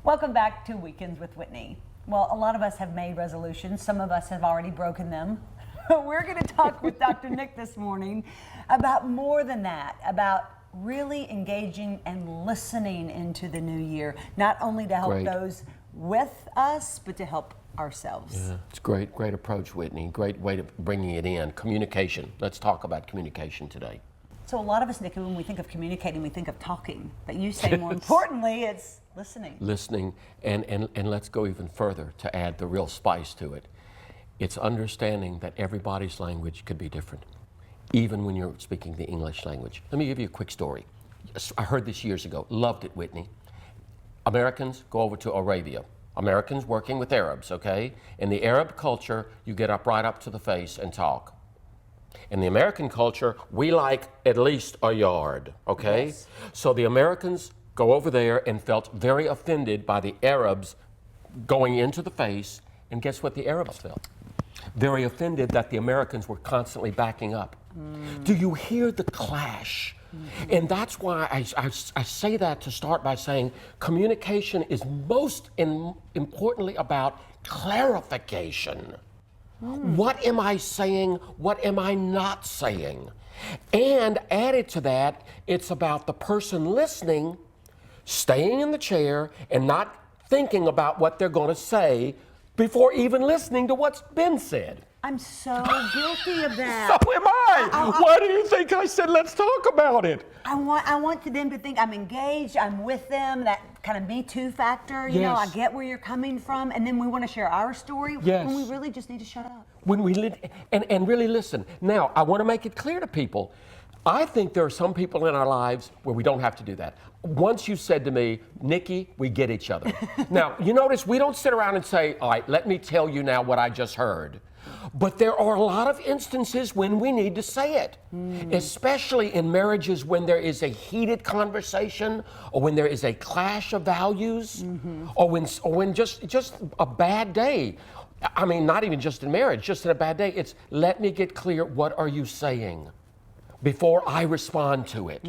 Welcome back to Weekends with Whitney. Well, a lot of us have made resolutions. Some of us have already broken them. We're going to talk with Dr. Nick this morning about more than that, about really engaging and listening into the new year, not only to help those with us, but to help ourselves. Yeah, it's great approach, Whitney. Great way of bringing it in. Communication. Let's talk about communication today. So a lot of us, Nick, when we think of communicating, we think of talking. But you say more importantly, it's listening. Listening, and let's go even further to add the real spice to it. It's understanding that everybody's language could be different, even when you're speaking the English language. Let me give you a quick story. I heard this years ago. Loved it, Whitney. Americans go over to Arabia. Americans working with Arabs, okay? In the Arab culture, you get up right up to the face and talk. In the American culture, we like at least a yard, okay? Yes. So the Americans go over there and felt very offended by the Arabs going into the face, and guess what the Arabs felt? Very offended that the Americans were constantly backing up. Do you hear the clash? And that's why I say that to start by saying communication is most importantly about clarification. What am I saying? What am I not saying? And added to that, it's about the person listening staying in the chair and not thinking about what they're going to say before even listening to what's been said. I'm so guilty of that. So am I. Why do you think I said let's talk about it? I want them to think I'm engaged, I'm with them, that kind of Me Too factor, you know, I get where you're coming from, and then we want to share our story when we really just need to shut up. When we and really listen. Now, I want to make it clear to people, I think there are some people in our lives where we don't have to do that. Once you said to me, Nikki, we get each other. Now, you notice we don't sit around and say, all right, let me tell you now what I just heard. But there are a lot of instances when we need to say it, especially in marriages when there is a heated conversation or when there is a clash of values or when just a bad day. I mean, not even just in marriage, just in a bad day. It's let me get clear, what are you saying before I respond to it?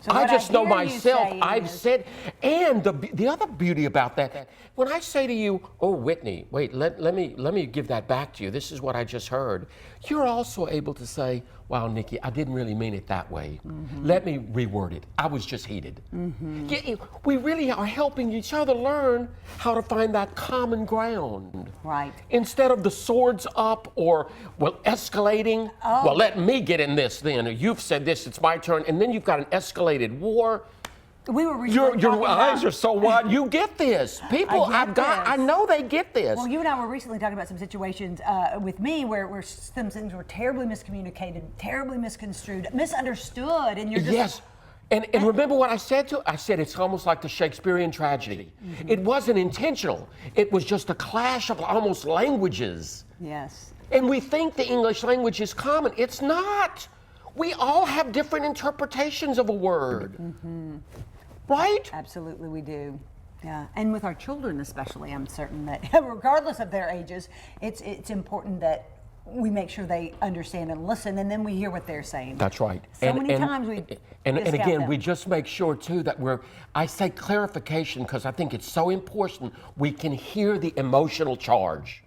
So I just know myself, I've said, and the other beauty about that, when I say to you, oh, Whitney, wait, let me give that back to you. This is what I just heard. You're also able to say, wow, Nikki, I didn't really mean it that way. Let me reword it. I was just heated. We really are helping each other learn how to find that common ground. Right. Instead of the swords up or, well, escalating. Well, let me get in this then. Or you've said this, it's my turn. And then you've got an escalated war. We were your eyes are so wide. You get this. People, I know they get this. Well, you and I were recently talking about some situations with me where some things were terribly miscommunicated, terribly misconstrued, misunderstood, and you're just... Yes. And remember what I said to? I said it's almost like the Shakespearean tragedy. It wasn't intentional. It was just a clash of almost languages. Yes. And we think the English language is common. It's not. We all have different interpretations of a word. Right? Absolutely, we do. Yeah, and with our children especially, I'm certain that regardless of their ages, it's important that we make sure they understand and listen, and then we hear what they're saying. That's right. So many times we and again, them. we just make sure too that I say clarification because I think it's so important we can hear the emotional charge.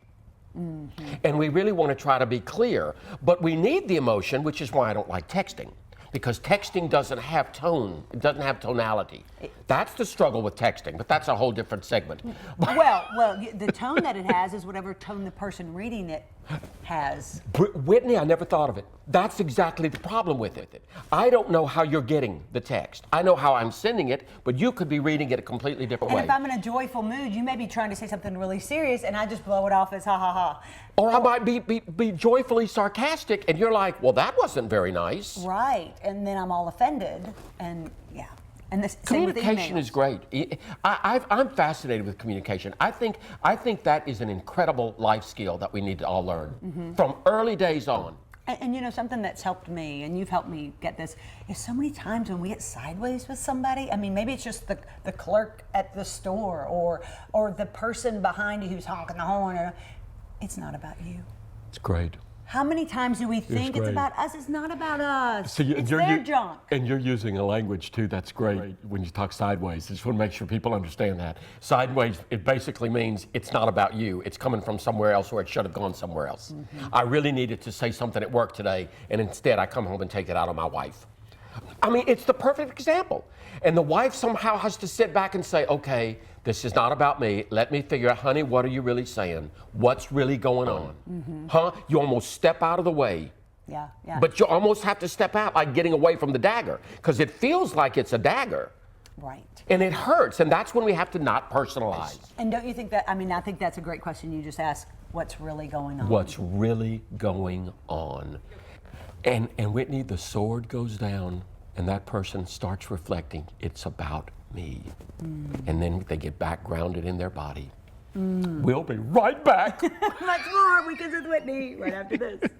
And we really want to try to be clear, but we need the emotion, which is why I don't like texting. Because texting doesn't have tone, it doesn't have tonality. That's the struggle with texting, but that's a whole different segment. Well, the tone that it has is whatever tone the person reading it has. Whitney, I never thought of it. That's exactly the problem with it. I don't know how you're getting the text. I know how I'm sending it, but you could be reading it a completely different way. And if I'm in a joyful mood, you may be trying to say something really serious, and I just blow it off as ha ha ha. Or I might be joyfully sarcastic, and you're like, well, that wasn't very nice. Right, and then I'm all offended, and yeah. And this communication is great. I'm fascinated with communication. I think that is an incredible life skill that we need to all learn from early days on. And you know, something that's helped me, and you've helped me get this, is so many times when we get sideways with somebody, I mean, maybe it's just the clerk at the store or the person behind you who's honking the horn. It's not about you. It's great. How many times do we think it's great. about us? It's not about us. So It's their junk. And you're using a language too that's great when you talk sideways. I just want to make sure people understand that. Sideways, it basically means it's not about you. It's coming from somewhere else where it should have gone somewhere else. I really needed to say something at work today, and instead I come home and take it out on my wife. I mean, it's the perfect example. And the wife somehow has to sit back and say, okay, this is not about me. Let me figure out, honey, what are you really saying? What's really going on? Huh? You almost step out of the way. Yeah. But you almost have to step out like getting away from the dagger because it feels like it's a dagger. Right. And it hurts. And that's when we have to not personalize. And don't you think that, I think that's a great question you just asked. What's really going on? What's really going on? And Whitney, the sword goes down and that person starts reflecting, it's about me. And then they get back grounded in their body. We'll be right back. Much more Weekends with Whitney right after this.